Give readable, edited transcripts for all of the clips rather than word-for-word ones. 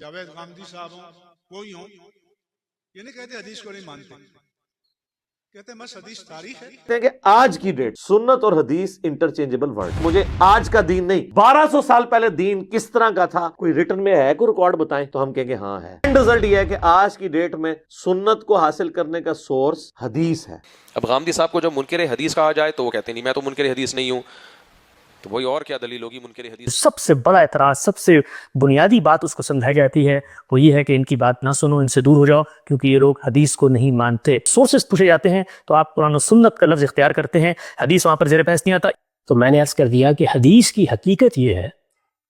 جاوید غامدی صاحب ہوں، کوئی ہوں، یہ نہیں کہتے حدیث کو نہیں مانتے، کہتے ہیں بس حدیث تاریخ ہے کہ آج کی ڈیٹ سنت اور حدیث انٹرچینجبل ورڈ. مجھے آج کا دین نہیں، 1200 سال پہلے دین کس طرح کا تھا، کوئی ریٹن میں ہے، کوئی ریکارڈ بتائیں تو ہم کہیں گے ہاں ہے. رزلٹ یہ ہے کہ آج کی ڈیٹ میں سنت کو حاصل کرنے کا سورس حدیث ہے. اب غامدی صاحب کو جب منکر حدیث کہا جائے تو وہ کہتے ہیں نہیں میں تو منکر حدیث نہیں ہوں، تو وہی اور کیا دلیل ہوگی منکر حدیث؟ سب سے بڑا اعتراض، سب سے بنیادی بات اس کو سمجھائی جاتی ہے وہ یہ ہے کہ ان کی بات نہ سنو، ان سے دور ہو جاؤ، کیونکہ یہ لوگ حدیث کو نہیں مانتے. سورسز پوچھے جاتے ہیں تو آپ قرآن و سنت کا لفظ اختیار کرتے ہیں، حدیث وہاں پر زیر بحث نہیں آتا. تو میں نے عرض کر دیا کہ حدیث کی حقیقت یہ ہے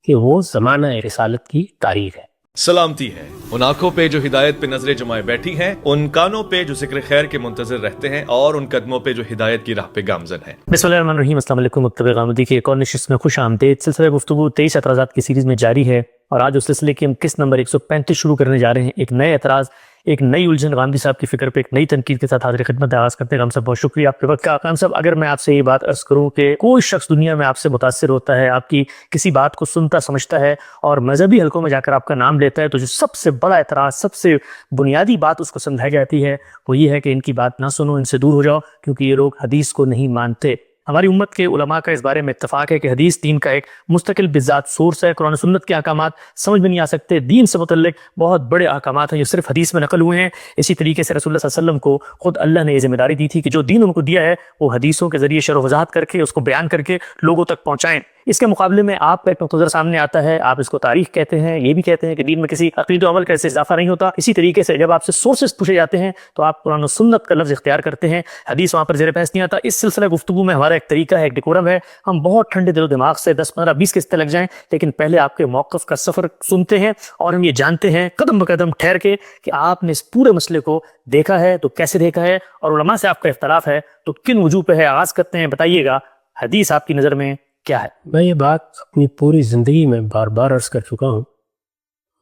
کہ وہ زمانہ رسالت کی تاریخ ہے. سلامتی ہے ان آنکھوں پہ جو ہدایت پہ نظریں جمائے بیٹھی ہیں، ان کانوں پہ جو ذکر خیر کے منتظر رہتے ہیں، اور ان قدموں پہ جو ہدایت کی راہ پہ گامزن ہیں. بسم اللہ الرحمن الرحیم. السلام علیکم. مکتب غامدی کی ایک اور نشست میں خوش آمدید. سلسلہ گفتگو 23 اعتراضات کی سیریز میں جاری ہے، اور آج اس سلسلے کی ہم قسط نمبر 135 شروع کرنے جا رہے ہیں. ایک نئے اعتراض، ایک نئی الجھن غامدی صاحب کی فکر پہ ایک نئی تنقید کے ساتھ حاضر خدمت آغاز کرتے ہیں. غام صاحب بہت شکریہ آپ کے وقت کا. غام صاحب اگر میں آپ سے یہ بات عرض کروں کہ کوئی شخص دنیا میں آپ سے متاثر ہوتا ہے، آپ کی کسی بات کو سنتا سمجھتا ہے اور مذہبی حلقوں میں جا کر آپ کا نام لیتا ہے، تو جو سب سے بڑا اعتراض، سب سے بنیادی بات اس کو سمجھائی جاتی ہے وہ یہ ہے کہ ان کی بات نہ سنو، ان سے دور ہو جاؤ، کیونکہ یہ لوگ حدیث کو نہیں مانتے. ہماری امت کے علماء کا اس بارے میں اتفاق ہے کہ حدیث دین کا ایک مستقل بذات سورس ہے. قرآن و سنت کے احکامات سمجھ میں نہیں آ سکتے، دین سے متعلق بہت بڑے احکامات ہیں جو صرف حدیث میں نقل ہوئے ہیں. اسی طریقے سے رسول اللہ صلی اللہ علیہ وسلم کو خود اللہ نے یہ ذمہ داری دی تھی کہ جو دین ان کو دیا ہے وہ حدیثوں کے ذریعے شرح و وضاحت کر کے اس کو بیان کر کے لوگوں تک پہنچائیں. اس کے مقابلے میں آپ کا ایک نقطہ نظر سامنے آتا ہے، آپ اس کو تاریخ کہتے ہیں، یہ بھی کہتے ہیں کہ دین میں کسی عقید و عمل کا اس سے اضافہ نہیں ہوتا. اسی طریقے سے جب آپ سے سورسز پوچھے جاتے ہیں تو آپ قرآن و سنت کا لفظ اختیار کرتے ہیں، حدیث وہاں پر زیر بحث نہیں آتا. اس سلسلہ گفتگو میں ہمارا ایک طریقہ ہے، ایک ڈیکورم ہے، ہم بہت ٹھنڈے دل و دماغ سے 10 15 20 قسطیں لگ جائیں، لیکن پہلے آپ کے موقف کا سفر سنتے ہیں اور ہم یہ جانتے ہیں قدم بقدم ٹھہر کے کہ آپ نے اس پورے مسئلے کو دیکھا ہے تو کیسے دیکھا ہے، اور علماء سے آپ کا اختلاف ہے تو کن وجوہ پہ ہے. آغاز کرتے ہیں، بتائیے گا حدیث آپ کی نظر میں کیا ہے؟ میں یہ بات اپنی پوری زندگی میں بار بار عرض کر چکا ہوں.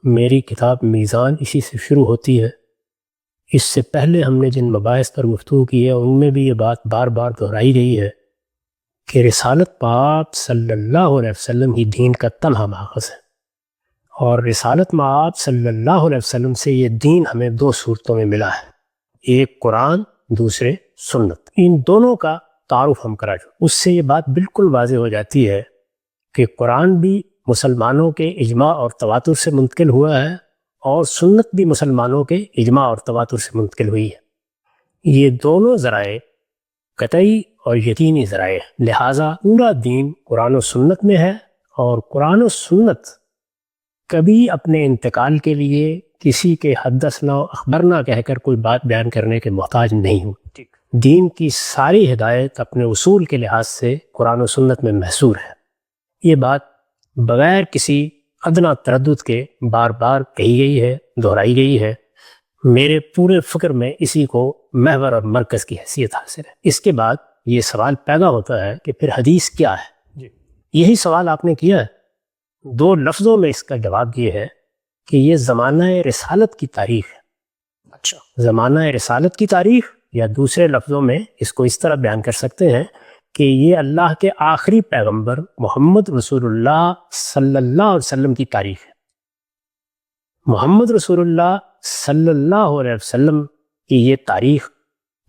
میری کتاب میزان اسی سے شروع ہوتی ہے. اس سے پہلے ہم نے جن مباحث پر گفتگو کی ہے ان میں بھی یہ بات بار بار دہرائی گئی ہے کہ رسالت پاک صلی اللہ علیہ وسلم ہی دین کا تنہا ماخذ ہے، اور رسالت پاک صلی اللہ علیہ وسلم سے یہ دین ہمیں 2 صورتوں میں ملا ہے، ایک قرآن، دوسرے سنت. ان دونوں کا تعارف ہم کرا جو اس سے یہ بات بالکل واضح ہو جاتی ہے کہ قرآن بھی مسلمانوں کے اجماع اور تواتر سے منتقل ہوا ہے، اور سنت بھی مسلمانوں کے اجماع اور تواتر سے منتقل ہوئی ہے. یہ دونوں ذرائع قطعی اور یقینی ذرائع ہیں، لہٰذا پورا دین قرآن و سنت میں ہے، اور قرآن و سنت کبھی اپنے انتقال کے لیے کسی کے حدثنا و اخبرنا کہہ کر کوئی بات بیان کرنے کے محتاج نہیں ہوں. دین کی ساری ہدایت اپنے اصول کے لحاظ سے قرآن و سنت میں محصور ہے. یہ بات بغیر کسی ادنا تردد کے بار بار کہی گئی ہے، دہرائی گئی ہے. میرے پورے فکر میں اسی کو محور اور مرکز کی حیثیت حاصل ہے. اس کے بعد یہ سوال پیدا ہوتا ہے کہ پھر حدیث کیا ہے؟ یہی سوال آپ نے کیا ہے. 2 لفظوں میں اس کا جواب یہ ہے کہ یہ زمانہ رسالت کی تاریخ ہے. اچھا، زمانہ رسالت کی تاریخ، یا دوسرے لفظوں میں اس کو اس طرح بیان کر سکتے ہیں کہ یہ اللہ کے آخری پیغمبر محمد رسول اللہ صلی اللہ علیہ وسلم کی تاریخ ہے. محمد رسول اللہ صلی اللہ علیہ وسلم کی یہ تاریخ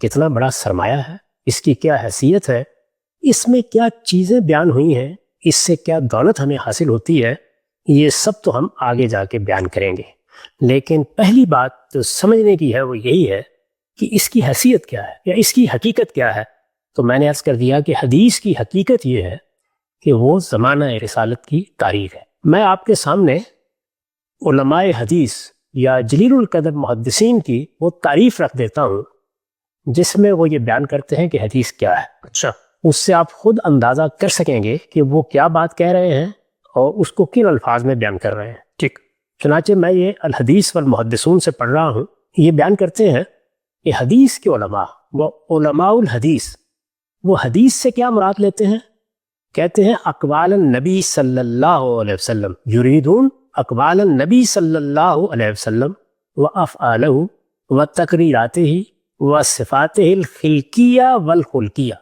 کتنا بڑا سرمایہ ہے، اس کی کیا حیثیت ہے، اس میں کیا چیزیں بیان ہوئی ہیں، اس سے کیا دولت ہمیں حاصل ہوتی ہے، یہ سب تو ہم آگے جا کے بیان کریں گے. لیکن پہلی بات جو سمجھنے کی ہے وہ یہی ہے کہ اس کی حیثیت کیا ہے یا اس کی حقیقت کیا ہے. تو میں نے عرض کر دیا کہ حدیث کی حقیقت یہ ہے کہ وہ زمانہ رسالت کی تاریخ ہے. میں آپ کے سامنے علماء حدیث یا جلیل القدر محدثین کی وہ تعریف رکھ دیتا ہوں جس میں وہ یہ بیان کرتے ہیں کہ حدیث کیا ہے. اچھا، اس سے آپ خود اندازہ کر سکیں گے کہ وہ کیا بات کہہ رہے ہیں اور اس کو کن الفاظ میں بیان کر رہے ہیں. ٹھیک، چنانچہ میں یہ الحدیث والمحدثون سے پڑھ رہا ہوں. یہ بیان کرتے ہیں کہ حدیث کے علماء، وہ علماء الحدیث، وہ حدیث سے کیا مراد لیتے ہیں؟ کہتے ہیں اقوال النبی صلی اللہ علیہ وسلم، یریدون اقوال النبی صلی اللہ علیہ وسلم وافعالہ وتقریراتہ وصفاتہ الخلقیہ والخلقیہ.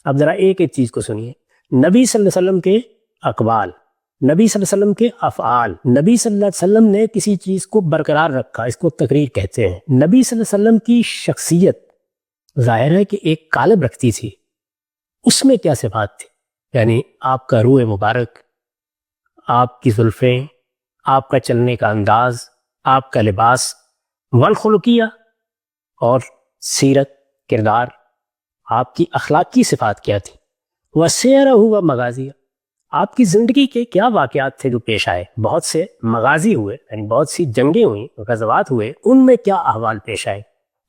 اب ذرا ایک ایک چیز کو سنیے. نبی صلی اللہ علیہ وسلم کے اقوال نبی صلی اللہ علیہ وسلم کے افعال، نبی صلی اللہ علیہ وسلم نے کسی چیز کو برقرار رکھا، اس کو تقریر کہتے ہیں۔ نبی صلی اللہ علیہ وسلم کی شخصیت ظاہر ہے کہ ایک قالب رکھتی تھی، اس میں کیا صفات تھی؟ یعنی آپ کا روح مبارک، آپ کی زلفیں، آپ کا چلنے کا انداز، آپ کا لباس، والخلقیہ اور سیرت، کردار، آپ کی اخلاقی صفات کیا تھی؟ وسیرہ ہوا مغازیہ، آپ کی زندگی کے کیا واقعات تھے جو پیش آئے؟ بہت سے مغازی ہوئے، یعنی بہت سی جنگیں ہوئیں، غزوات ہوئے، ان میں کیا احوال پیش آئے؟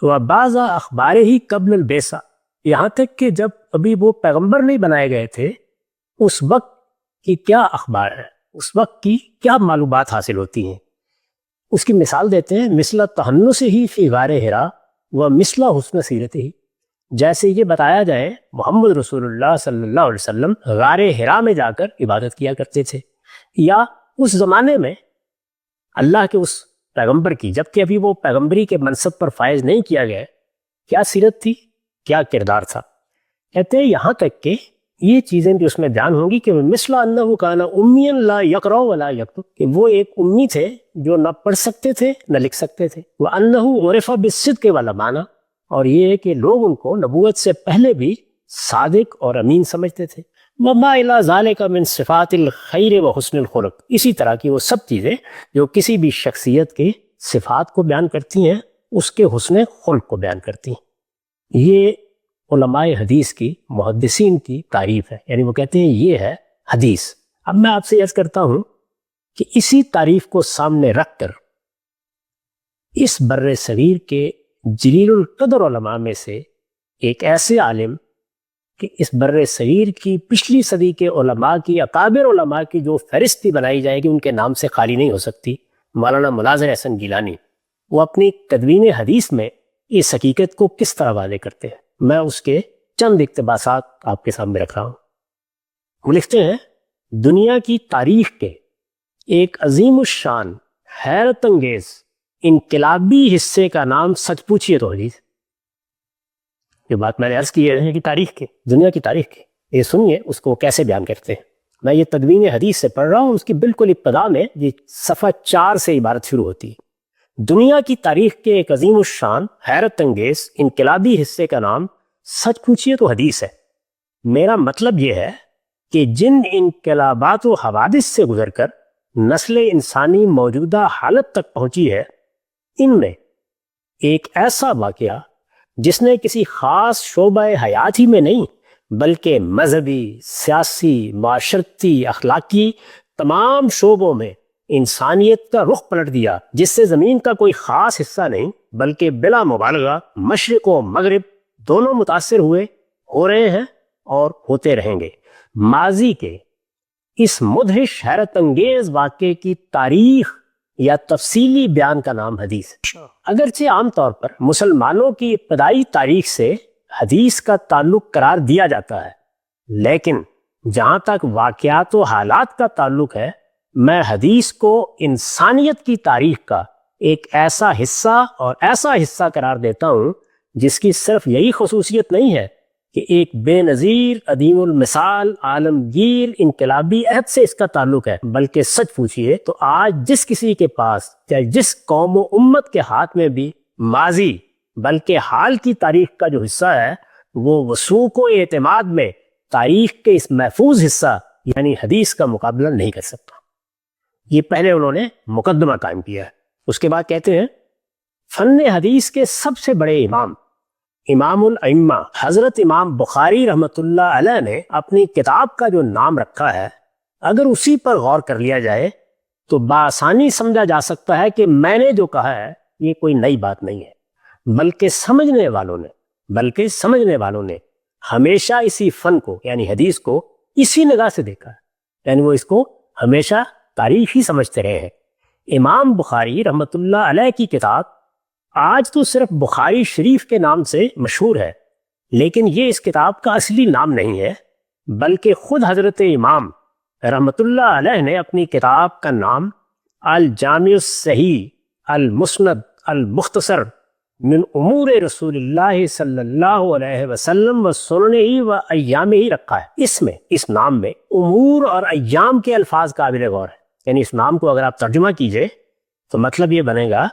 تو بعض اخبار ہی قبل البعثہ، یہاں تک کہ جب ابھی وہ پیغمبر نہیں بنائے گئے تھے اس وقت کی کیا اخبار ہے، اس وقت کی کیا معلومات حاصل ہوتی ہیں۔ اس کی مثال دیتے ہیں، مثل تہنس ہی فی غار حرا و مثل حسن سیرت ہی، جیسے یہ بتایا جائے محمد رسول اللہ صلی اللہ علیہ وسلم غار حرا میں جا کر عبادت کیا کرتے تھے، یا اس زمانے میں اللہ کے اس پیغمبر کی، جبکہ ابھی وہ پیغمبری کے منصب پر فائز نہیں کیا گیا، کیا سیرت تھی، کیا کردار تھا۔ کہتے ہیں یہاں تک کہ یہ چیزیں بھی اس میں بیان ہوں گی کہ مثل انہ کان امیا لا یقرأ ولا یکتب، کہ وہ ایک امی تھے جو نہ پڑھ سکتے تھے نہ لکھ سکتے تھے، وانہ عرف بالصدق والامانہ، اور یہ ہے کہ لوگ ان کو نبوت سے پہلے بھی صادق اور امین سمجھتے تھے، وما الی ذالک من صفات الخیر و حسن الخلق، اسی طرح کی وہ سب چیزیں جو کسی بھی شخصیت کے صفات کو بیان کرتی ہیں، اس کے حسن خلق کو بیان کرتی ہیں۔ یہ علماء حدیث کی، محدثین کی تعریف ہے، یعنی وہ کہتے ہیں یہ ہے حدیث۔ اب میں آپ سے عرض کرتا ہوں کہ اسی تعریف کو سامنے رکھ کر اس بر صغیر کے جلیل القدر علماء میں سے ایک ایسے عالم کہ اس بر صغیر کی پچھلی صدی کے علماء کی، اکابر علماء کی جو فہرستی بنائی جائے گی ان کے نام سے خالی نہیں ہو سکتی، مولانا مناظر احسن گیلانی، وہ اپنی تدوین حدیث میں اس حقیقت کو کس طرح واضح کرتے ہیں۔ میں اس کے چند اقتباسات آپ کے سامنے رکھ رہا ہوں۔ وہ لکھتے ہیں، دنیا کی تاریخ کے ایک عظیم الشان، حیرت انگیز، انقلابی حصے کا نام سچ پوچھیے تو حدیث۔ یہ بات میں نے عرض کی ہے کہ تاریخ کے، دنیا کی تاریخ کے، یہ سنیے اس کو کیسے بیان کرتے ہیں۔ میں یہ تدوین حدیث سے پڑھ رہا ہوں، اس کی بالکل ابتدا میں یہ صفحہ 4 سے عبارت شروع ہوتی ہے۔ دنیا کی تاریخ کے ایک عظیم الشان، حیرت انگیز، انقلابی حصے کا نام سچ پوچھیے تو حدیث ہے۔ میرا مطلب یہ ہے کہ جن انقلابات و حوادث سے گزر کر نسل انسانی موجودہ حالت تک پہنچی ہے، ان میں ایک ایسا واقعہ جس نے کسی خاص شعبہ حیات ہی میں نہیں بلکہ مذہبی، سیاسی، معاشرتی، اخلاقی تمام شعبوں میں انسانیت کا رخ پلٹ دیا، جس سے زمین کا کوئی خاص حصہ نہیں بلکہ بلا مبالغہ مشرق و مغرب دونوں متاثر ہوئے، ہو رہے ہیں اور ہوتے رہیں گے۔ ماضی کے اس مدہش حیرت انگیز واقعے کی تاریخ یا تفصیلی بیان کا نام حدیث ہے۔ اگرچہ عام طور پر مسلمانوں کی ابتدائی تاریخ سے حدیث کا تعلق قرار دیا جاتا ہے، لیکن جہاں تک واقعات و حالات کا تعلق ہے، میں حدیث کو انسانیت کی تاریخ کا ایک ایسا حصہ اور ایسا حصہ قرار دیتا ہوں جس کی صرف یہی خصوصیت نہیں ہے کہ ایک بے نظیر، عدیم المثال، عالمگیر، انقلابی عہد سے اس کا تعلق ہے، بلکہ سچ پوچھئے تو آج جس کسی کے پاس یا جس قوم و امت کے ہاتھ میں بھی ماضی بلکہ حال کی تاریخ کا جو حصہ ہے، وہ وثوق و اعتماد میں تاریخ کے اس محفوظ حصہ یعنی حدیث کا مقابلہ نہیں کر سکتا۔ یہ پہلے انہوں نے مقدمہ قائم کیا ہے۔ اس کے بعد کہتے ہیں، فن حدیث کے سب سے بڑے امام، امام الائمہ حضرت امام بخاری رحمۃ اللہ علیہ نے اپنی کتاب کا جو نام رکھا ہے، اگر اسی پر غور کر لیا جائے تو بآسانی سمجھا جا سکتا ہے کہ میں نے جو کہا ہے یہ کوئی نئی بات نہیں ہے، بلکہ سمجھنے والوں نے ہمیشہ اسی فن کو یعنی حدیث کو اسی نگاہ سے دیکھا ہے، یعنی وہ اس کو ہمیشہ تاریخ ہی سمجھتے رہے ہیں۔ امام بخاری رحمۃ اللہ علیہ کی کتاب آج تو صرف بخاری شریف کے نام سے مشہور ہے، لیکن یہ اس کتاب کا اصلی نام نہیں ہے، بلکہ خود حضرت امام رحمۃ اللہ علیہ نے اپنی کتاب کا نام الجامع الصحیح المسند المختصر من امور رسول اللہ صلی اللہ علیہ وسلم و سننہ و ایامہ ہی رکھا ہے۔ اس نام میں امور اور ایام کے الفاظ قابل غور ہے، یعنی اس نام کو اگر آپ ترجمہ کیجئے تو مطلب یہ بنے گا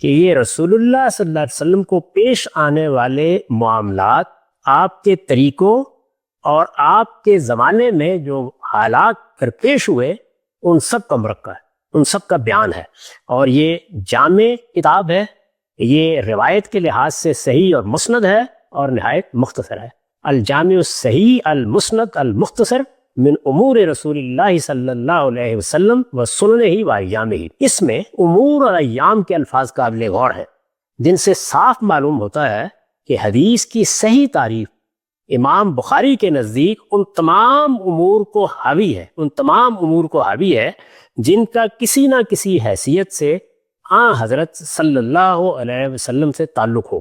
کہ یہ رسول اللہ صلی اللہ علیہ وسلم کو پیش آنے والے معاملات، آپ کے طریقوں اور آپ کے زمانے میں جو حالات پیش ہوئے ان سب کا مرکب ہے، ان سب کا بیان ہے، اور یہ جامع کتاب ہے، یہ روایت کے لحاظ سے صحیح اور مسند ہے اور نہایت مختصر ہے۔ الجامع الصحیح المسند المختصر من امور رسول اللہ صلی اللہ علیہ وسلم و سننہ و ایامہ۔ اس میں امور اور ایام کے الفاظ قابل غور ہیں، جن سے صاف معلوم ہوتا ہے کہ حدیث کی صحیح تعریف امام بخاری کے نزدیک ان تمام امور کو حاوی ہے جن کا کسی نہ کسی حیثیت سے حضرت صلی اللہ علیہ وسلم سے تعلق ہو۔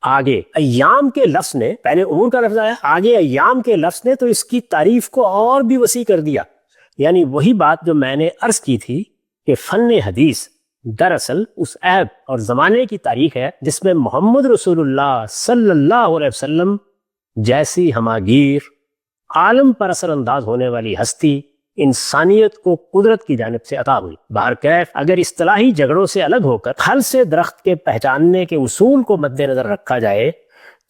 آگے ایام کے لفظ نے، پہلے امور کا لفظ آیا، آگے ایام کے لفظ نے تو اس کی تعریف کو اور بھی وسیع کر دیا، یعنی وہی بات جو میں نے عرض کی تھی کہ فن حدیث دراصل اس عہد اور زمانے کی تاریخ ہے جس میں محمد رسول اللہ صلی اللہ علیہ وسلم جیسی ہماگیر عالم پر اثر انداز ہونے والی ہستی انسانیت کو قدرت کی جانب سے عطا ہوئی۔ بہرکیف اگر اصطلاحی جھگڑوں سے الگ ہو کر پھل سے درخت کے پہچاننے کے اصول کو مد نظر رکھا جائے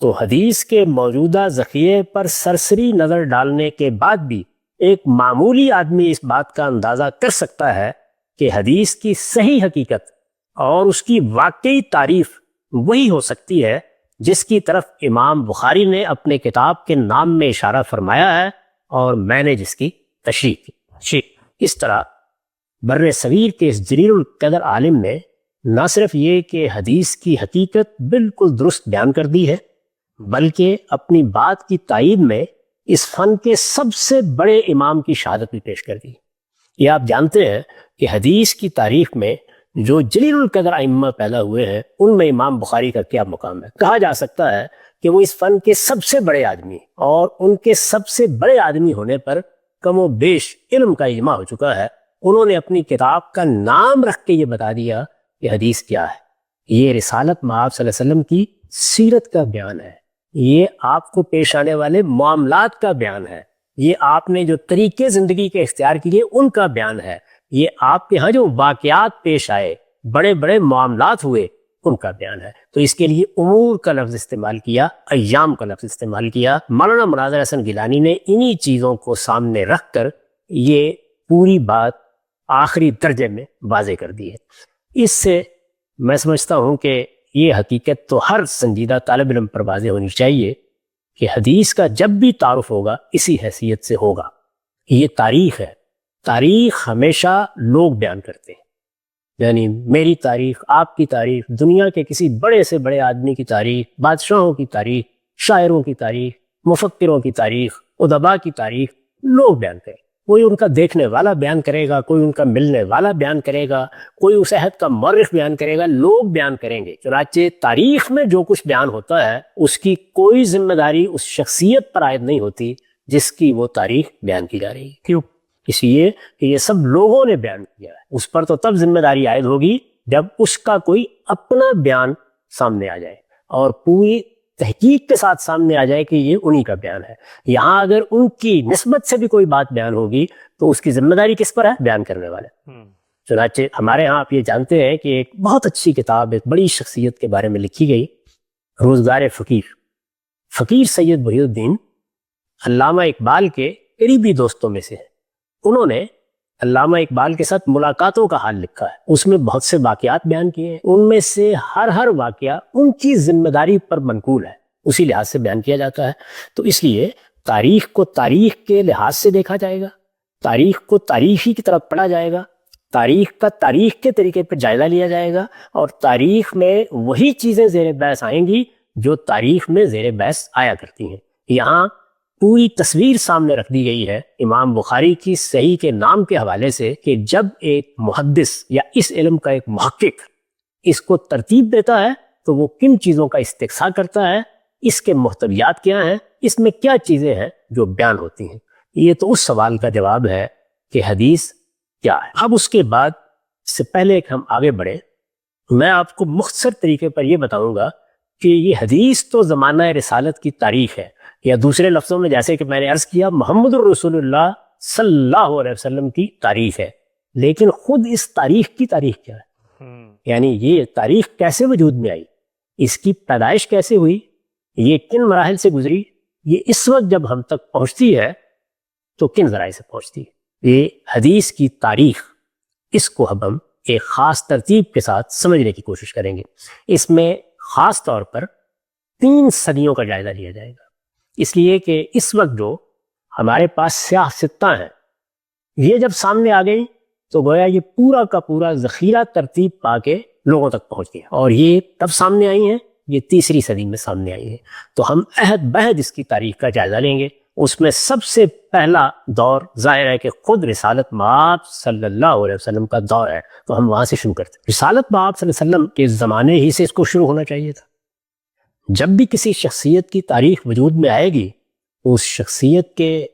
تو حدیث کے موجودہ ذخیرے پر سرسری نظر ڈالنے کے بعد بھی ایک معمولی آدمی اس بات کا اندازہ کر سکتا ہے کہ حدیث کی صحیح حقیقت اور اس کی واقعی تعریف وہی ہو سکتی ہے جس کی طرف امام بخاری نے اپنے کتاب کے نام میں اشارہ فرمایا ہے اور میں نے جس کی تشریح کی۔ اس طرح بر صغیر کے اس جلیل القدر عالم نے نہ صرف یہ کہ حدیث کی حقیقت بالکل درست بیان کر دی ہے، بلکہ اپنی بات کی تائید میں اس فن کے سب سے بڑے امام کی شہادت بھی پیش کر دی۔ یہ آپ جانتے ہیں کہ حدیث کی تاریخ میں جو جلیل القدر ائمہ پیدا ہوئے ہیں ان میں امام بخاری کا کیا مقام ہے۔ کہا جا سکتا ہے کہ وہ اس فن کے سب سے بڑے آدمی، اور ان کے سب سے بڑے آدمی ہونے پر کم و بیش علم کا اجماع ہو چکا ہے۔ انہوں نے اپنی کتاب کا نام رکھ کے یہ بتا دیا کہ حدیث کیا ہے۔ یہ رسالت مآب صلی اللہ علیہ وسلم کی سیرت کا بیان ہے، یہ آپ کو پیش آنے والے معاملات کا بیان ہے، یہ آپ نے جو طریقے زندگی کے اختیار کیے ان کا بیان ہے، یہ آپ کے ہاں جو واقعات پیش آئے، بڑے بڑے معاملات ہوئے ان کا بیان ہے۔ تو اس کے لیے امور کا لفظ استعمال کیا، ایام کا لفظ استعمال کیا۔ مولانا مناظر حسن گیلانی نے انہی چیزوں کو سامنے رکھ کر یہ پوری بات آخری درجے میں واضح کر دی ہے۔ اس سے میں سمجھتا ہوں کہ یہ حقیقت تو ہر سنجیدہ طالب علم پر واضح ہونی چاہیے کہ حدیث کا جب بھی تعارف ہوگا اسی حیثیت سے ہوگا۔ یہ تاریخ ہے، تاریخ ہمیشہ لوگ بیان کرتے ہیں، یعنی میری تاریخ، آپ کی تاریخ، دنیا کے کسی بڑے سے بڑے آدمی کی تاریخ، بادشاہوں کی تاریخ، شاعروں کی تاریخ، مفکروں کی تاریخ، ادبا کی تاریخ لوگ بیان کریں۔ کوئی ان کا دیکھنے والا بیان کرے گا، کوئی ان کا ملنے والا بیان کرے گا، کوئی اس عہد کا مورخ بیان کرے گا، لوگ بیان کریں گے۔ چنانچہ تاریخ میں جو کچھ بیان ہوتا ہے اس کی کوئی ذمہ داری اس شخصیت پر عائد نہیں ہوتی جس کی وہ تاریخ بیان کی جا رہی ہے۔ کیوں؟ اس لیے کہ یہ سب لوگوں نے بیان کیا ہے، اس پر تو تب ذمہ داری عائد ہوگی جب اس کا کوئی اپنا بیان سامنے آ جائے اور پوری تحقیق کے ساتھ سامنے آ جائے کہ یہ انہی کا بیان ہے۔ یہاں اگر ان کی نسبت سے بھی کوئی بات بیان ہوگی تو اس کی ذمہ داری کس پر ہے؟ بیان کرنے والے۔ چنانچہ ہمارے ہاں آپ یہ جانتے ہیں کہ ایک بہت اچھی کتاب ایک بڑی شخصیت کے بارے میں لکھی گئی، روزگار فقیر۔ فقیر سید محی الدین علامہ اقبال کے قریبی دوستوں میں سے ہیں۔ انہوں نے علامہ اقبال کے ساتھ ملاقاتوں کا حال لکھا ہے، اس میں بہت سے واقعات بیان کیے ہیں، ان میں سے ہر واقعہ ان کی ذمہ داری پر منقول ہے، اسی لحاظ سے بیان کیا جاتا ہے۔ تو اس لیے تاریخ کو تاریخ کے لحاظ سے دیکھا جائے گا، تاریخ کو تاریخی کی طرف پڑھا جائے گا، تاریخ کا تاریخ کے طریقے پر جائزہ لیا جائے گا، اور تاریخ میں وہی چیزیں زیر بحث آئیں گی جو تاریخ میں زیر بحث آیا کرتی ہیں۔ یہاں پوری تصویر سامنے رکھ دی گئی ہے امام بخاری کی صحیح کے نام کے حوالے سے کہ جب ایک محدث یا اس علم کا ایک محقق اس کو ترتیب دیتا ہے تو وہ کن چیزوں کا استقصاء کرتا ہے، اس کے محتویات کیا ہیں، اس میں کیا چیزیں ہیں جو بیان ہوتی ہیں۔ یہ تو اس سوال کا جواب ہے کہ حدیث کیا ہے۔ اب اس کے بعد اس سے پہلے کہ ہم آگے بڑھیں میں آپ کو مختصر طریقے پر یہ بتاؤں گا کہ یہ حدیث تو زمانہ رسالت کی تاریخ ہے، یا دوسرے لفظوں میں جیسے کہ میں نے عرض کیا محمد الرسول اللہ صلی اللہ علیہ وسلم کی تاریخ ہے، لیکن خود اس تاریخ کی تاریخ کیا ہے؟ یعنی یہ تاریخ کیسے وجود میں آئی، اس کی پیدائش کیسے ہوئی، یہ کن مراحل سے گزری، یہ اس وقت جب ہم تک پہنچتی ہے تو کن ذرائع سے پہنچتی ہے۔ یہ حدیث کی تاریخ، اس کو اب ہم ایک خاص ترتیب کے ساتھ سمجھنے کی کوشش کریں گے۔ اس میں خاص طور پر 3 صدیوں کا جائزہ لیا جائے گا، اس لیے کہ اس وقت جو ہمارے پاس سیاہ ستہ ہیں یہ جب سامنے آ گئی تو گویا یہ پورا کا پورا ذخیرہ ترتیب پا کے لوگوں تک پہنچ گیا، اور یہ تب سامنے آئی ہیں، یہ 3ری صدی میں سامنے آئی ہیں۔ تو ہم عہد بہد اس کی تاریخ کا جائزہ لیں گے۔ اس میں سب سے پہلا دور ظاہر ہے کہ خود رسالت مآب صلی اللہ علیہ وسلم کا دور ہے، تو ہم وہاں سے شروع کرتے ہیں۔ رسالت مآب صلی اللہ علیہ وسلم کے زمانے ہی سے اس کو شروع ہونا چاہیے تھا۔ جب بھی کسی شخصیت کی تاریخ وجود میں آئے گی اس شخصیت کے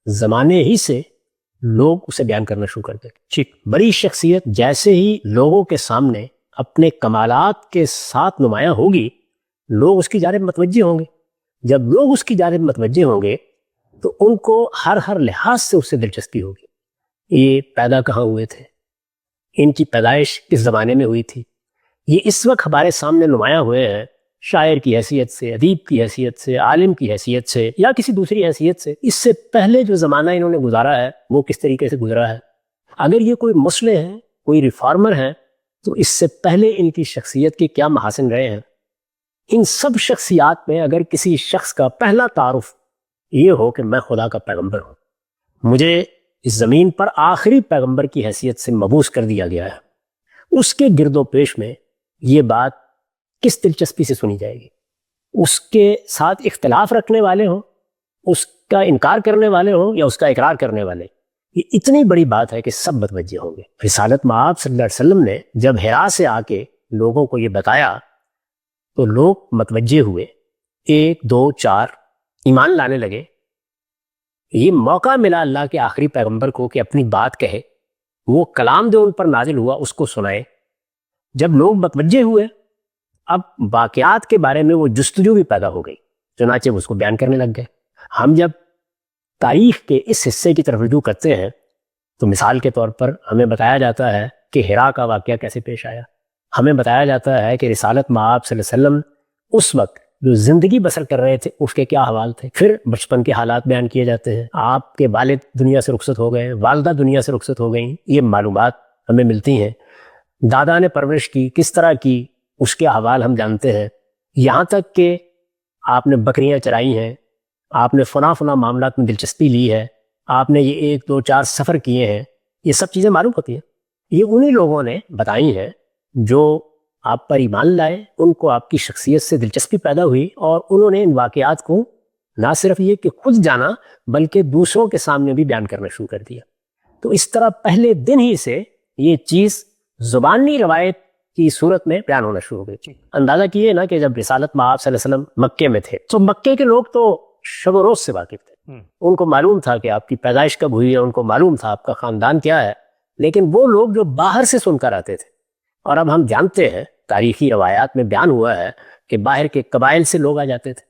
زمانے ہی سے لوگ اسے بیان کرنا شروع کر دیں گے۔ ٹھیک، بڑی شخصیت جیسے ہی لوگوں کے سامنے اپنے کمالات کے ساتھ نمایاں ہوگی لوگ اس کی جانب متوجہ ہوں گے۔ جب لوگ اس کی جانب متوجہ ہوں گے تو ان کو ہر لحاظ سے اس سے دلچسپی ہوگی۔ یہ پیدا کہاں ہوئے تھے، ان کی پیدائش کس زمانے میں ہوئی تھی، یہ اس وقت ہمارے سامنے نمایاں ہوئے ہیں شاعر کی حیثیت سے، ادیب کی حیثیت سے، عالم کی حیثیت سے، یا کسی دوسری حیثیت سے۔ اس سے پہلے جو زمانہ انہوں نے گزارا ہے وہ کس طریقے سے گزرا ہے۔ اگر یہ کوئی مصلح ہیں، کوئی ریفارمر ہیں، تو اس سے پہلے ان کی شخصیت کے کیا محاسن رہے ہیں۔ ان سب شخصیات میں اگر کسی شخص کا پہلا تعارف یہ ہو کہ میں خدا کا پیغمبر ہوں، مجھے اس زمین پر آخری پیغمبر کی حیثیت سے مبعوث کر دیا گیا ہے، اس کے گرد و پیش میں یہ بات کس دلچسپی سے سنی جائے گی؟ اس کے ساتھ اختلاف رکھنے والے ہوں، اس کا انکار کرنے والے ہوں، یا اس کا اقرار کرنے والے؟ یہ اتنی بڑی بات ہے کہ سب متوجہ ہوں گے۔ رسالت مآب صلی اللہ علیہ وسلم نے جب حرا سے آ کے لوگوں کو یہ بتایا تو لوگ متوجہ ہوئے، 1 2 4 ایمان لانے لگے۔ یہ موقع ملا اللہ کے آخری پیغمبر کو کہ اپنی بات کہے، وہ کلام جو ان پر نازل ہوا اس کو سنائے۔ جب لوگ متوجہ ہوئے اب واقعات کے بارے میں وہ جستجو بھی پیدا ہو گئی، چنانچہ وہ اس کو بیان کرنے لگ گئے۔ ہم جب تاریخ کے اس حصے کی طرف رجوع کرتے ہیں تو مثال کے طور پر ہمیں بتایا جاتا ہے کہ حرا کا واقعہ کیسے پیش آیا، ہمیں بتایا جاتا ہے کہ رسالت مآب صلی اللہ علیہ وسلم اس وقت جو زندگی بسر کر رہے تھے اس کے کیا حوال تھے، پھر بچپن کے حالات بیان کیے جاتے ہیں، آپ کے والد دنیا سے رخصت ہو گئے، والدہ دنیا سے رخصت ہو گئیں، یہ معلومات ہمیں ملتی ہیں۔ دادا نے پرورش کی کس طرح کی، اس کے حوال ہم جانتے ہیں، یہاں تک کہ آپ نے بکریاں چرائی ہیں، آپ نے فلاں معاملات میں دلچسپی لی ہے، آپ نے یہ 1 2 4 سفر کیے ہیں، یہ سب چیزیں معلوم ہوتی ہیں۔ یہ انہی لوگوں نے بتائی ہیں جو آپ پر ایمان لائے، ان کو آپ کی شخصیت سے دلچسپی پیدا ہوئی، اور انہوں نے ان واقعات کو نہ صرف یہ کہ خود جانا بلکہ دوسروں کے سامنے بھی بیان کرنا شروع کر دیا۔ تو اس طرح پہلے دن ہی سے یہ چیز زبانی روایت کی صورت میں بیان ہونا شروع ہو گئی۔ اندازہ کیے نا کہ جب رسالت مآب صلی اللہ علیہ وسلم مکے میں تھے تو مکے کے لوگ تو شب و روز سے واقف تھے، ان کو معلوم تھا کہ آپ کی پیدائش کب ہوئی ہے، ان کو معلوم تھا آپ کا خاندان کیا ہے، لیکن وہ لوگ جو باہر سے سن کر آتے تھے، اور اب ہم جانتے ہیں تاریخی روایات میں بیان ہوا ہے کہ باہر کے قبائل سے لوگ آ جاتے تھے،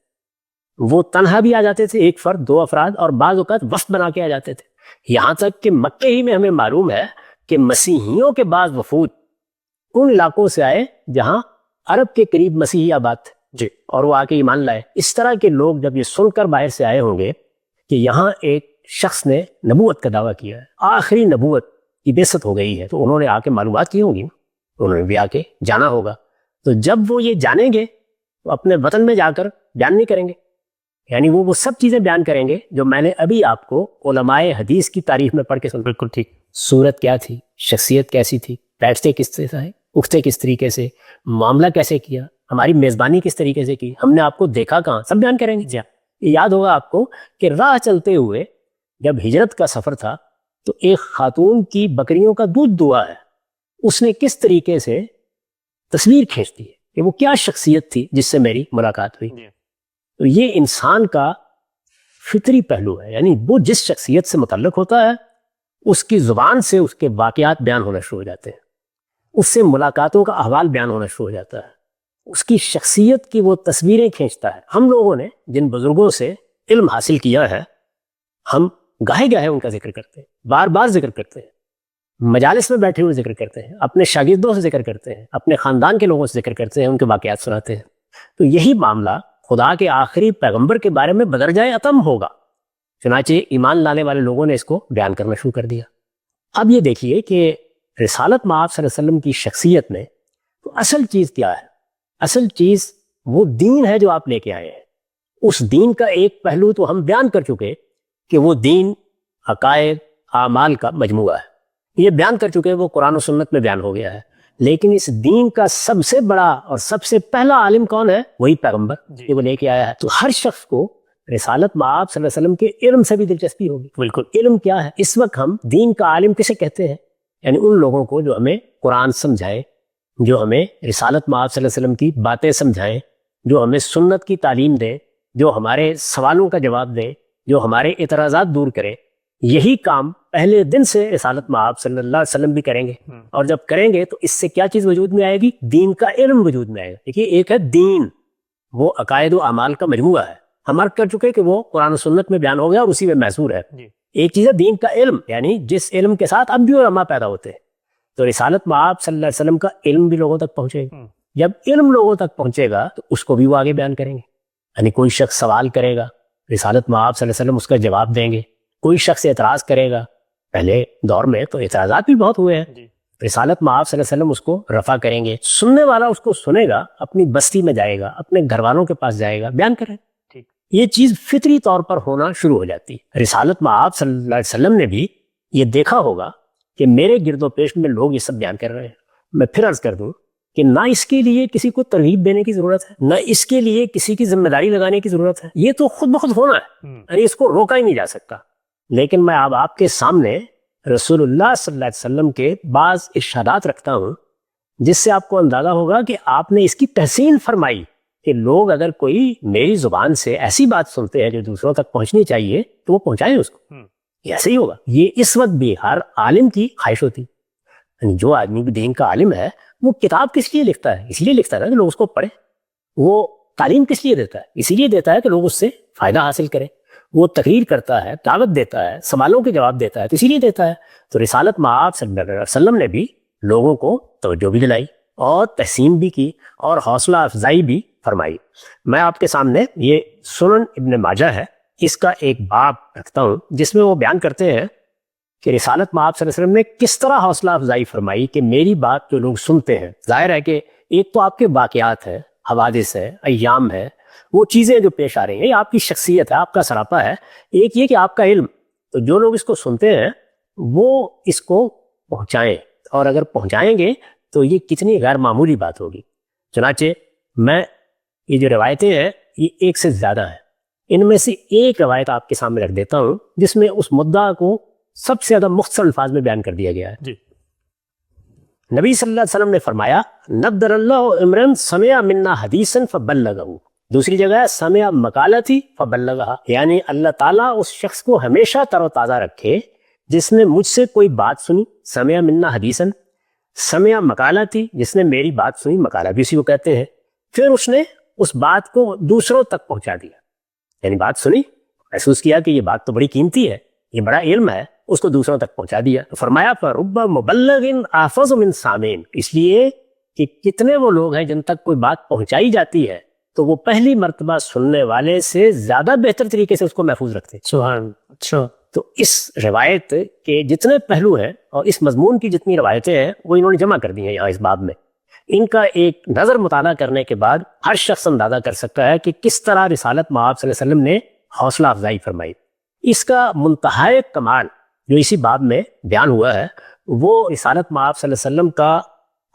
وہ تنہا بھی آ جاتے تھے، 1 فرد 2 افراد، اور بعض اوقات وفد بنا کے آ جاتے تھے۔ یہاں تک کہ مکے ہی میں ہمیں معلوم ہے کہ مسیحیوں کے بعض وفود ان علاقوں سے آئے جہاں عرب کے قریب مسیحی آباد تھے جی، اور وہ آ کے ایمان لائے۔ اس طرح کے لوگ جب یہ سن کر باہر سے آئے ہوں گے کہ یہاں ایک شخص نے نبوت کا دعویٰ کیا ہے، آخری نبوت کی بعثت ہو گئی ہے، تو انہوں نے آ کے معلومات کی ہوں گی، انہوں نے بھی آ کے جانا ہوگا۔ تو جب وہ یہ جانیں گے تو اپنے وطن میں جا کر بیان نہیں کریں گے، یعنی وہ سب چیزیں بیان کریں گے جو میں نے ابھی آپ کو علماء حدیث کی تاریخ میں پڑھ کے سن۔ بالکل ٹھیک، صورت کیا تھی، شخصیت کیسی تھی، بیٹھتے کس طرح سے، اٹھتے کس طریقے سے، معاملہ کیسے کیا، ہماری میزبانی کس طریقے سے کی، ہم نے آپ کو دیکھا کہاں، سب بیان کریں گے۔ جی یاد ہوگا آپ کو کہ راہ چلتے ہوئے جب ہجرت کا سفر تھا تو ایک خاتون کی بکریوں کا دودھ دعا ہے، اس نے کس طریقے سے تصویر کھینچ دی ہے کہ وہ کیا شخصیت تھی جس سے میری ملاقات ہوئی۔ تو یہ انسان کا فطری پہلو ہے، یعنی وہ جس شخصیت سے متعلق ہوتا ہے اس کی زبان سے اس کے واقعات بیان ہونا شروع ہو جاتے ہیں۔ اس سے ملاقاتوں کا احوال بیان ہونا شروع ہو جاتا ہے، اس کی شخصیت کی وہ تصویریں کھینچتا ہے۔ ہم لوگوں نے جن بزرگوں سے علم حاصل کیا ہے، ہم گاہے گاہے ان کا ذکر کرتے ہیں، بار بار ذکر کرتے ہیں، مجالس میں بیٹھے ہوئے ذکر کرتے ہیں، اپنے شاگردوں سے ذکر کرتے ہیں، اپنے خاندان کے لوگوں سے ذکر کرتے ہیں، ان کے واقعات سناتے ہیں۔ تو یہی معاملہ خدا کے آخری پیغمبر کے بارے میں بدرجۂ اتم ہوگا، چنانچہ ایمان لانے والے لوگوں نے اس کو بیان کرنا شروع کر دیا۔ اب یہ دیکھیے کہ رسالت مآب صلی اللہ علیہ وسلم کی شخصیت میں تو اصل چیز کیا ہے؟ اصل چیز وہ دین ہے جو آپ لے کے آئے ہیں۔ اس دین کا ایک پہلو تو ہم بیان کر چکے کہ وہ دین عقائد اعمال کا مجموعہ ہے، یہ بیان کر چکے، وہ قرآن و سنت میں بیان ہو گیا ہے۔ لیکن اس دین کا سب سے بڑا اور سب سے پہلا عالم کون ہے؟ وہی پیغمبر جو وہ لے کے آیا ہے۔ تو ہر شخص کو رسالت مآب صلی اللہ علیہ وسلم کے علم سے بھی دلچسپی ہوگی۔ بالکل، علم کیا ہے؟ اس وقت ہم دین کا عالم کسے کہتے ہیں؟ یعنی ان لوگوں کو جو ہمیں قرآن سمجھائیں، جو ہمیں رسالت مآب صلی اللہ علیہ وسلم کی باتیں سمجھائیں، جو ہمیں سنت کی تعلیم دیں، جو ہمارے سوالوں کا جواب دیں، جو ہمارے اعتراضات دور کرے۔ یہی کام پہلے دن سے رسالت مآب صلی اللہ علیہ وسلم بھی کریں گے، اور جب کریں گے تو اس سے کیا چیز وجود میں آئے گی؟ دین کا علم وجود میں آئے گا۔ دیکھیے، ایک ہے دین، وہ عقائد و اعمال کا مجموعہ ہے، ہم عرض کر چکے کہ وہ قرآن و سنت میں بیان ہو گیا اور اسی میں محصور ہے۔ ایک چیز ہے دین کا علم، یعنی جس علم کے ساتھ اب بھی علماء پیدا ہوتے ہیں۔ تو رسالت مآب صلی اللہ علیہ وسلم کا علم بھی لوگوں تک پہنچے گا۔ جب علم لوگوں تک پہنچے گا تو اس کو بھی وہ آگے بیان کریں گے۔ یعنی کوئی شخص سوال کرے گا، رسالت مآب صلی اللہ علیہ وسلم اس کا جواب دیں گے۔ کوئی شخص اعتراض کرے گا، پہلے دور میں تو اعتراضات بھی بہت ہوئے ہیں، رسالت مآب صلی اللہ علیہ وسلم اس کو رفع کریں گے۔ سننے والا اس کو سنے گا، اپنی بستی میں جائے گا، اپنے گھر والوں کے پاس جائے گا، بیان کرے۔ یہ چیز فطری طور پر ہونا شروع ہو جاتی ہے۔ رسالت مآب صلی اللہ علیہ وسلم نے بھی یہ دیکھا ہوگا کہ میرے گرد و پیش میں لوگ یہ سب بیان کر رہے ہیں۔ میں پھر عرض کر دوں کہ نہ اس کے لیے کسی کو ترغیب دینے کی ضرورت ہے، نہ اس کے لیے کسی کی ذمہ داری لگانے کی ضرورت ہے، یہ تو خود بخود ہونا ہے، یعنی اس کو روکا ہی نہیں جا سکتا۔ لیکن میں اب آپ کے سامنے رسول اللہ صلی اللہ علیہ وسلم کے بعض ارشادات رکھتا ہوں، جس سے آپ کو اندازہ ہوگا کہ آپ نے اس کی تحسین فرمائی کہ لوگ اگر کوئی میری زبان سے ایسی بات سنتے ہیں جو دوسروں تک پہنچنی چاہیے تو وہ پہنچائیں اس کو۔ یہ ایسے ہی ہوگا۔ یہ اس وقت بھی ہر عالم کی خواہش ہوتی، یعنی جو آدمی بھی دین کا عالم ہے وہ کتاب کس لیے لکھتا ہے؟ اس لیے لکھتا ہے کہ لوگ اس کو پڑھیں۔ وہ تعلیم کس لیے دیتا ہے؟ اسی لیے دیتا ہے کہ لوگ اس سے فائدہ حاصل کریں۔ وہ تقریر کرتا ہے، دعوت دیتا ہے، سوالوں کے جواب دیتا ہے، تو اسی لیے دیتا ہے۔ تو رسالت مآب صلی اللہ علیہ وسلم نے بھی لوگوں کو توجہ بھی دلائی اور تحسین بھی کی اور حوصلہ افزائی بھی فرمائی۔ میں آپ کے سامنے یہ سنن ابن ماجہ ہے، اس کا ایک باب رکھتا ہوں جس میں وہ بیان کرتے ہیں کہ رسالت مآب صلی اللہ علیہ وسلم نے کس طرح حوصلہ افزائی فرمائی کہ میری بات جو لوگ سنتے ہیں، ظاہر ہے کہ ایک تو آپ کے واقعات ہیں، حوادث ہے، ایام ہے، وہ چیزیں جو پیش آ رہی ہیں، یہ آپ کی شخصیت ہے، آپ کا سراپا ہے۔ ایک یہ کہ آپ کا علم، تو جو لوگ اس کو سنتے ہیں وہ اس کو پہنچائیں، اور اگر پہنچائیں گے تو یہ کتنی غیر معمولی بات ہوگی۔ چنانچہ میں یہ جو روایتیں ہیں یہ ایک سے زیادہ ہیں، ان میں سے ایک روایت آپ کے سامنے رکھ دیتا ہوں جس میں اس مدعا کو سب سے زیادہ مختصر الفاظ میں بیان کر دیا گیا ہے۔ نبی صلی اللہ علیہ وسلم نے فرمایا، نضر اللہ عمرن سمع منا حدیثا فبلغہ، دوسری جگہ ہے سمع مقالتی فبلغہ، یعنی اللہ تعالیٰ اس شخص کو ہمیشہ تر و تازہ رکھے جس نے مجھ سے کوئی بات سنی، سمع منا حدیثا، سمع مقالتی جس نے میری بات سنی، مقالہ بھی اسی کو کہتے ہیں، پھر اس نے اس بات کو دوسروں تک پہنچا دیا، یعنی بات سنی، محسوس کیا کہ یہ بات تو بڑی قیمتی ہے، یہ بڑا علم ہے، اس کو دوسروں تک پہنچا دیا۔ فرمایا فرب مبلغ احفظ من سامعین، اس لیے کہ کتنے وہ لوگ ہیں جن تک کوئی بات پہنچائی جاتی ہے تو وہ پہلی مرتبہ سننے والے سے زیادہ بہتر طریقے سے اس کو محفوظ رکھتے ہیں۔ سبحان۔ اچھا، تو اس روایت کے جتنے پہلو ہیں اور اس مضمون کی جتنی روایتیں ہیں وہ انہوں نے جمع کر دی ہیں یہاں اس باب میں۔ ان کا ایک نظر مطالعہ کرنے کے بعد ہر شخص اندازہ کر سکتا ہے کہ کس طرح رسالت مآب صلی اللہ علیہ وسلم نے حوصلہ افزائی فرمائی۔ اس کا منتہائی کمال جو اسی باب میں بیان ہوا ہے وہ رسالت مآب صلی اللہ علیہ وسلم کا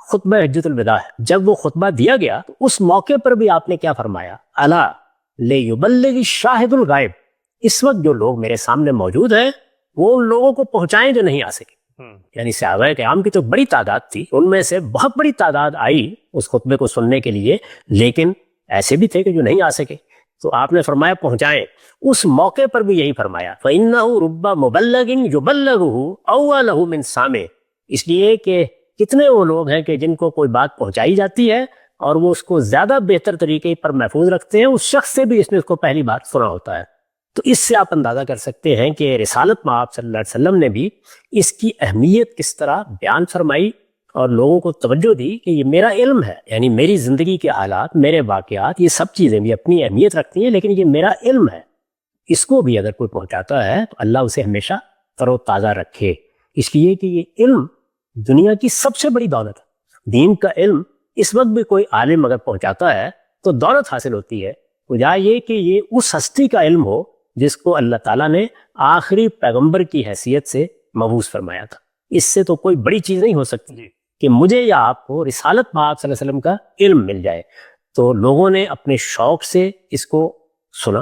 خطبہ حجۃ الوداع ہے۔ جب وہ خطبہ دیا گیا تو اس موقع پر بھی آپ نے کیا فرمایا، الا لیبلغ الشاہد الغائب، اس وقت جو لوگ میرے سامنے موجود ہیں وہ ان لوگوں کو پہنچائیں جو نہیں آ سکے۔ یعنی صحابہ کرام کی تو بڑی تعداد تھی، ان میں سے بہت بڑی تعداد آئی اس خطبے کو سننے کے لیے، لیکن ایسے بھی تھے کہ جو نہیں آ سکے، تو آپ نے فرمایا پہنچائیں۔ اس موقع پر بھی یہی فرمایا، فَإِنَّهُ رُبَّ مُبَلَّغٍ يُبَلَّغُهُ أَوَّلَهُ مِنْ سَامِعٍ، اس لیے کہ کتنے وہ لوگ ہیں کہ جن کو کوئی بات پہنچائی جاتی ہے اور وہ اس کو زیادہ بہتر طریقے پر محفوظ رکھتے ہیں اس شخص سے بھی اس نے اس کو پہلی بار سنا ہوتا ہے. تو اس سے آپ اندازہ کر سکتے ہیں کہ رسالت مآب صلی اللہ علیہ وسلم نے بھی اس کی اہمیت کس طرح بیان فرمائی اور لوگوں کو توجہ دی کہ یہ میرا علم ہے، یعنی میری زندگی کے حالات، میرے واقعات، یہ سب چیزیں بھی اپنی اہمیت رکھتی ہیں، لیکن یہ میرا علم ہے، اس کو بھی اگر کوئی پہنچاتا ہے تو اللہ اسے ہمیشہ تر و تازہ رکھے. اس لیے کہ یہ علم دنیا کی سب سے بڑی دولت ہے. دین کا علم اس وقت بھی کوئی عالم اگر پہنچاتا ہے تو دولت حاصل ہوتی ہے، وجہ یہ کہ یہ اس ہستی کا علم ہو جس کو اللہ تعالیٰ نے آخری پیغمبر کی حیثیت سے مبعوث فرمایا تھا. اس سے تو کوئی بڑی چیز نہیں ہو سکتی کہ مجھے یا آپ کو رسالت مآب صلی اللہ علیہ وسلم کا علم مل جائے. تو لوگوں نے اپنے شوق سے اس کو سنا،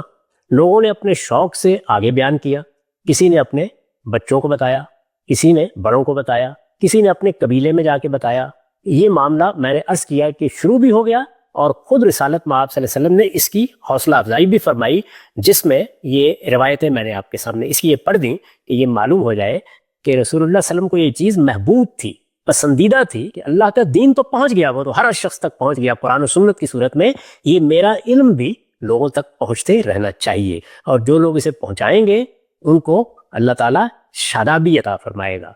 لوگوں نے اپنے شوق سے آگے بیان کیا، کسی نے اپنے بچوں کو بتایا، کسی نے بڑوں کو بتایا، کسی نے اپنے قبیلے میں جا کے بتایا. یہ معاملہ میں نے عرض کیا کہ شروع بھی ہو گیا اور خود رسالت مآب صلی اللہ علیہ وسلم نے اس کی حوصلہ افزائی بھی فرمائی، جس میں یہ روایتیں میں نے آپ کے سامنے اس لیے پڑھ دیں کہ یہ معلوم ہو جائے کہ رسول اللہ صلی اللہ علیہ وسلم کو یہ چیز محبوب تھی، پسندیدہ تھی کہ اللہ کا دین تو پہنچ گیا، وہ تو ہر شخص تک پہنچ گیا قرآن و سنت کی صورت میں، یہ میرا علم بھی لوگوں تک پہنچتے رہنا چاہیے، اور جو لوگ اسے پہنچائیں گے ان کو اللہ تعالیٰ شادابی عطا فرمائے گا.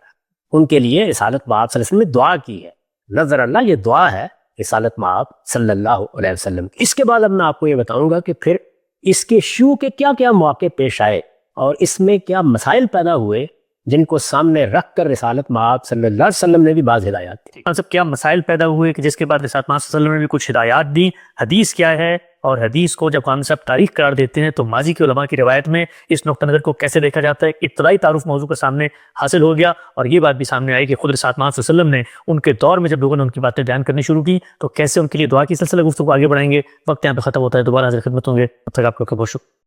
ان کے لیے رسالت مآب صلی اللہ علیہ وسلم نے دعا کی ہے، نظر اللہ، یہ دعا ہے رسالت مآب صلی اللہ علیہ وسلم. اس کے بعد اب میں آپ کو یہ بتاؤں گا کہ پھر اس کے شیوع کے کیا کیا مواقع پیش آئے اور اس میں کیا مسائل پیدا ہوئے جن کو سامنے رکھ کر رسالت مآب صلی اللہ علیہ وسلم نے بھی بعض ہدایات دی. سب کیا مسائل پیدا ہوئے کہ جس کے بعد رسالت مآب صلی اللہ علیہ وسلم نے بھی کچھ ہدایات دی. حدیث کیا ہے اور حدیث کو جب قرآن صاحب تاریخ قرار دیتے ہیں تو ماضی کے علماء کی روایت میں اس نقطہ نظر کو کیسے دیکھا جاتا ہے، ابتدائی تعارف موضوع کے سامنے حاصل ہو گیا. اور یہ بات بھی سامنے آئی کہ خود رسالت مآب صلی اللہ علیہ وسلم نے ان کے دور میں جب لوگوں نے ان کی باتیں بیان کرنی شروع کی تو کیسے ان کے لیے دعا کی سلسلہ گفتگو آگے بڑھائیں گے. وقت یہاں پہ ختم ہوتا ہے، دوبارہ حاضر خدمت ہوں گے، تب تک آپ کا بہت شکریہ.